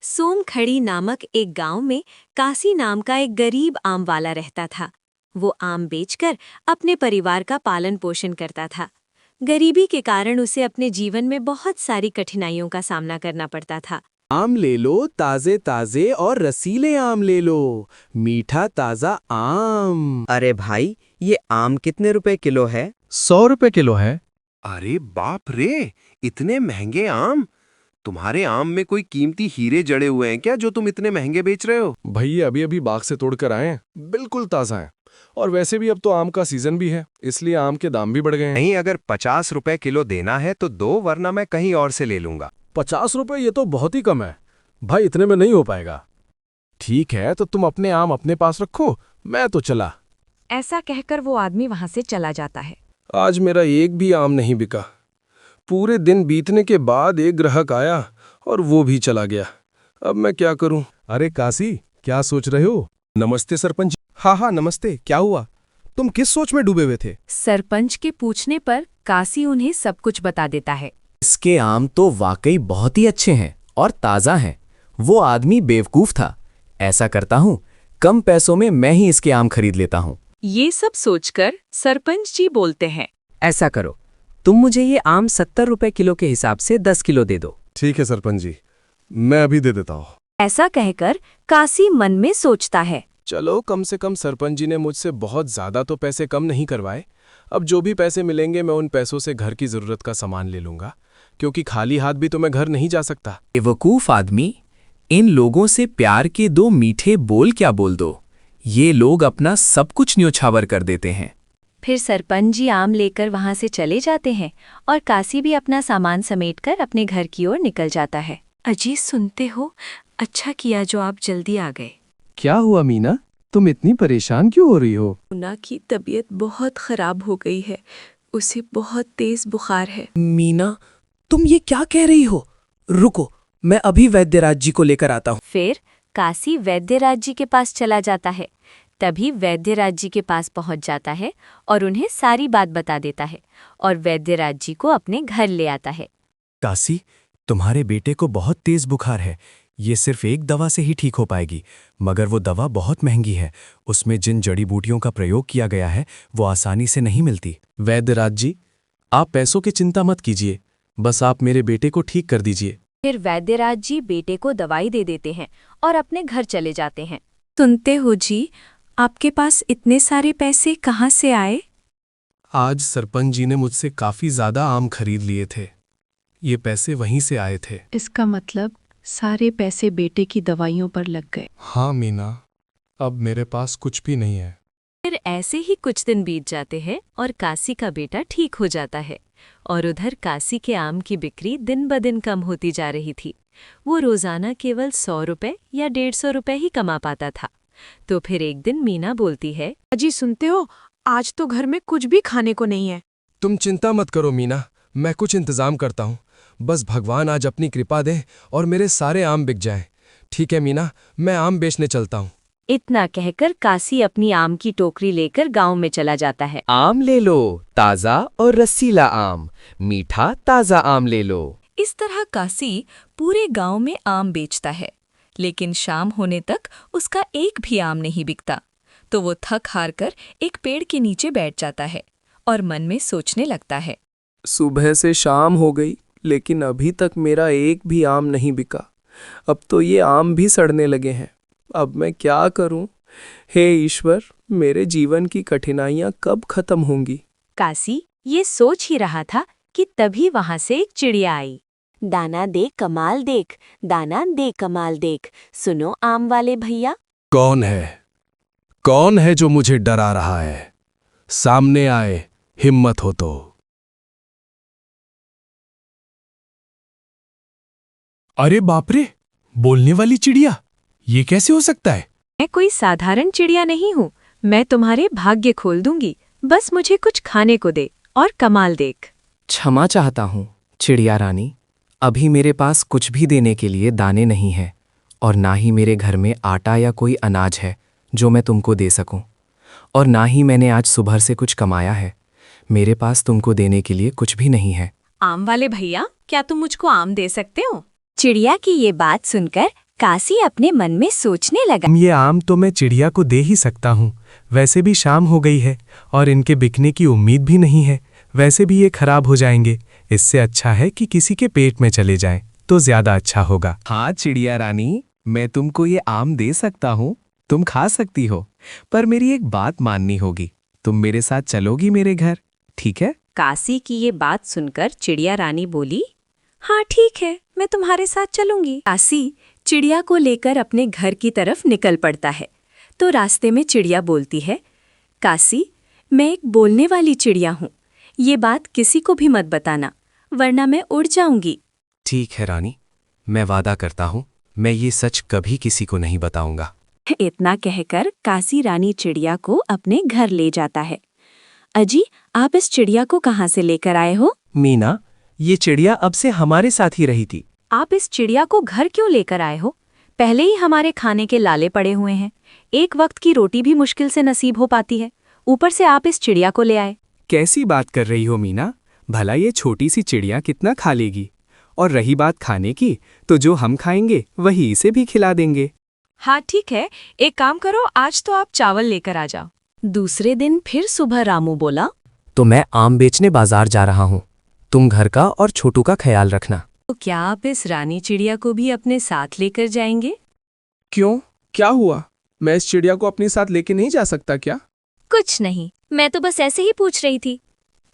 सोमखड़ी नामक एक गांव में कासी नाम का एक गरीब आम वाला रहता था। वो आम बेचकर अपने परिवार का पालन पोषण करता था। गरीबी के कारण उसे अपने जीवन में बहुत सारी कठिनाइयों का सामना करना पड़ता था। आम ले लो, ताजे ताजे और रसीले आम ले लो, मीठा ताजा आम। अरे भाई, ये आम कितने रुपए किलो है? 100 रुपए किलो है। अरे बाप रे, इतने महंगे आम! तुम्हारे आम में कोई कीमती हीरे जड़े हुए हैं क्या जो तुम इतने महंगे बेच रहे हो? भैया अभी अभी बाग से तोड़कर आए हैं, बिल्कुल ताज़ा है। और वैसे भी अब तो आम का सीजन भी है, इसलिए आम के दाम भी बढ़ गए हैं। नहीं, अगर 50 रुपए किलो देना है तो दो, वरना मैं कहीं और से ले लूंगा। 50 रुपए ये तो बहुत ही कम है भाई, इतने में नहीं हो पाएगा। ठीक है, तो तुम अपने आम अपने पास रखो, मैं तो चला। ऐसा कहकर वो आदमी वहां से चला जाता है। आज मेरा एक भी आम नहीं बिका। पूरे दिन बीतने के बाद एक ग्राहक आया और वो भी चला गया। अब मैं क्या करूं? अरे काशी, क्या सोच रहे हो? नमस्ते सरपंच। हाँ, नमस्ते। क्या हुआ? तुम किस सोच में डूबे हुए थे? सरपंच के पूछने पर काशी उन्हें सब कुछ बता देता है। इसके आम तो वाकई बहुत ही अच्छे हैं और ताज़ा हैं। वो आदमी बेवकूफ़ था। ऐसा करता हूँ, कम पैसों में मैं ही इसके आम खरीद लेता हूँ। ये सब सोचकर सरपंच जी बोलते हैं, ऐसा करो, तुम मुझे ये आम 70 रुपए किलो के हिसाब से 10 किलो दे दो। ठीक है सरपंच जी, मैं अभी दे देता हूँ। ऐसा कहकर काशी मन में सोचता है, चलो, कम से कम सरपंच जी ने मुझसे बहुत ज़्यादा तो पैसे कम नहीं करवाए। अब जो भी पैसे मिलेंगे मैं उन पैसों से घर की ज़रूरत का सामान ले लूँगा, क्योंकि खाली हाथ भी तो मैं घर नहीं जा सकता। बेवकूफ़ आदमी, इन लोगों से प्यार के दो मीठे बोल क्या बोल दो। ये लोग अपना सब कुछ न्योछावर कर देते हैं। फिर सरपंच जी आम लेकर वहां से चले जाते हैं और काशी भी अपना सामान समेटकर अपने घर की ओर निकल जाता है। अजी, सुनते हो? अच्छा किया जो आप जल्दी आ गए। क्या हुआ मीना, तुम इतनी परेशान क्यों हो रही हो? मुन्ना की तबीयत बहुत खराब हो गई है, उसे बहुत तेज बुखार है। मीना, तुम ये क्या कह रही हो? रुको, मैं अभी वैद्यराज जी को लेकर आता हूँ। फिर काशी वैद्यराज जी के पास चला जाता है। तभी वैद्यराज जी के पास पहुंच जाता है और उन्हें सारी बात बता देता है और वैद्यराज जी को अपने घर ले आता है। काशी, तुम्हारे बेटे को बहुत तेज बुखार है। ये सिर्फ एक दवा से ही ठीक हो पाएगी, मगर वो दवा बहुत महंगी है। उसमें जिन जड़ी बूटियों का प्रयोग किया गया है वो आसानी से नहीं मिलती। वैद्यराज जी, आप पैसों की चिंता मत कीजिए, बस आप मेरे बेटे को ठीक कर दीजिए। फिर वैद्यराज जी बेटे को दवाई दे देते हैं और अपने घर चले जाते हैं। सुनते हो जी, आपके पास इतने सारे पैसे कहाँ से आए? आज सरपंच जी ने मुझसे काफ़ी ज़्यादा आम खरीद लिए थे। ये पैसे वहीं से आए थे। इसका मतलब सारे पैसे बेटे की दवाइयों पर लग गए। हाँ मीना, अब मेरे पास कुछ भी नहीं है। फिर ऐसे ही कुछ दिन बीत जाते हैं और काशी का बेटा ठीक हो जाता है और उधर काशी के आम की बिक्री दिन ब दिन कम होती जा रही थी। वो रोजाना केवल 100 रुपए या 150 रुपए ही कमा पाता था। तो फिर एक दिन मीना बोलती है, अजी, सुनते हो? आज तो घर में कुछ भी खाने को नहीं है। तुम चिंता मत करो मीना, मैं कुछ इंतजाम करता हूँ। बस भगवान आज अपनी कृपा दे और मेरे सारे आम बिक जाएं। ठीक है मीना, मैं आम बेचने चलता हूँ। इतना कहकर काशी अपनी आम की टोकरी लेकर गांव में चला जाता है। आम ले लो, ताज़ा और रसीला आम, मीठा ताज़ा आम ले लो। इस तरह काशी पूरे गांव में आम बेचता है, लेकिन शाम होने तक उसका एक भी आम नहीं बिकता। तो वो थक हार कर एक पेड़ के नीचे बैठ जाता है और मन में सोचने लगता है, सुबह से शाम हो गई, लेकिन अभी तक मेरा एक भी आम नहीं बिका। अब तो ये आम भी सड़ने लगे हैं। अब मैं क्या करूं? हे ईश्वर, मेरे जीवन की कठिनाइयां कब खत्म होंगी? काशी ये सोच ही रहा था कि तभी वहां से एक चिड़िया आई। दाना दे कमाल देख, दाना दे कमाल देख, सुनो आम वाले भैया। कौन है? कौन है जो मुझे डरा रहा है? सामने आए, हिम्मत हो तो। अरे बाप रे, बोलने वाली चिड़िया, ये कैसे हो सकता है? मैं कोई साधारण चिड़िया नहीं हूँ, मैं तुम्हारे भाग्य खोल दूंगी। बस मुझे कुछ खाने को दे और कमाल देख। क्षमा चाहता हूँ चिड़िया रानी, अभी मेरे पास कुछ भी देने के लिए दाने नहीं है और ना ही मेरे घर में आटा या कोई अनाज है जो मैं तुमको दे सकूं, और ना ही मैंने आज सुबह से कुछ कमाया है। मेरे पास तुमको देने के लिए कुछ भी नहीं है। आम वाले भैया, क्या तुम मुझको आम दे सकते हो? चिड़िया की ये बात सुनकर काशी अपने मन में सोचने लगा। ये आम तो मैं चिड़िया को दे ही सकता हूँ। वैसे भी शाम हो गई है और इनके बिकने की उम्मीद भी नहीं है। वैसे भी ये खराब हो जाएंगे। इससे अच्छा है कि किसी के पेट में चले जाएं, तो ज्यादा अच्छा होगा। हाँ चिड़िया रानी, मैं तुमको ये आम दे सकता हूँ, तुम खा सकती हो। पर मेरी एक बात माननी होगी, तुम मेरे साथ चलोगी मेरे घर, ठीक है? काशी की ये बात सुनकर चिड़िया रानी बोली, हाँ ठीक है, मैं तुम्हारे साथ चलूंगी। काशी चिड़िया को लेकर अपने घर की तरफ निकल पड़ता है। तो रास्ते में चिड़िया बोलती है, काशी, मैं एक बोलने वाली चिड़िया हूँ, ये बात किसी को भी मत बताना, वरना मैं उड़ जाऊंगी। ठीक है रानी, मैं वादा करता हूँ, मैं ये सच कभी किसी को नहीं बताऊंगा। इतना कहकर काशी रानी चिड़िया को अपने घर ले जाता है। अजी, आप इस चिड़िया को कहाँ से लेकर आए हो? मीना, ये चिड़िया अब से हमारे साथ ही रही थी। आप इस चिड़िया को घर क्यों लेकर आए हो? पहले ही हमारे खाने के लाले पड़े हुए हैं, एक वक्त की रोटी भी मुश्किल से नसीब हो पाती है, ऊपर से आप इस चिड़िया को ले आए। कैसी बात कर रही हो मीना? भला ये छोटी सी चिड़िया कितना खा लेगी? और रही बात खाने की, तो जो हम खाएंगे वही इसे भी खिला देंगे। हाँ ठीक है, एक काम करो, आज तो आप चावल लेकर आ जाओ। दूसरे दिन फिर सुबह रामू बोला, तो मैं आम बेचने बाजार जा रहा हूँ, तुम घर का और छोटू का ख्याल रखना। तो क्या आप इस रानी चिड़िया को भी अपने साथ लेकर जाएंगे? क्यों, क्या हुआ? मैं इस चिड़िया को अपने साथ लेके नहीं जा सकता क्या? कुछ नहीं, मैं तो बस ऐसे ही पूछ रही थी।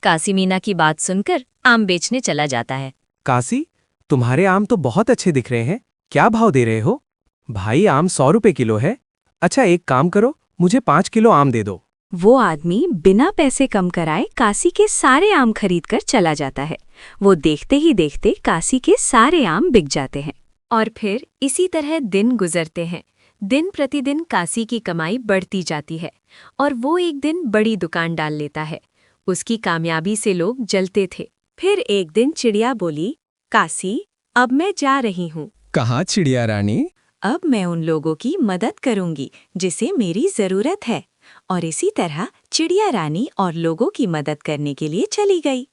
काशी मीना की बात सुनकर आम बेचने चला जाता है। काशी, तुम्हारे आम तो बहुत अच्छे दिख रहे हैं, क्या भाव दे रहे हो? भाई आम 100 रुपए किलो है। अच्छा एक काम करो, मुझे 5 किलो आम दे दो। वो आदमी बिना पैसे कम कराए काशी के सारे आम खरीद कर चला जाता है। वो देखते ही देखते काशी के सारे आम बिक जाते हैं। और फिर इसी तरह दिन गुजरते हैं। दिन प्रतिदिन काशी की कमाई बढ़ती जाती है और वो एक दिन बड़ी दुकान डाल लेता है। उसकी कामयाबी से लोग जलते थे। फिर एक दिन चिड़िया बोली, काशी, अब मैं जा रही हूँ। कहाँ चिड़िया रानी? अब मैं उन लोगों की मदद करूंगी जिसे मेरी जरूरत है। और इसी तरह चिड़िया रानी और लोगों की मदद करने के लिए चली गई।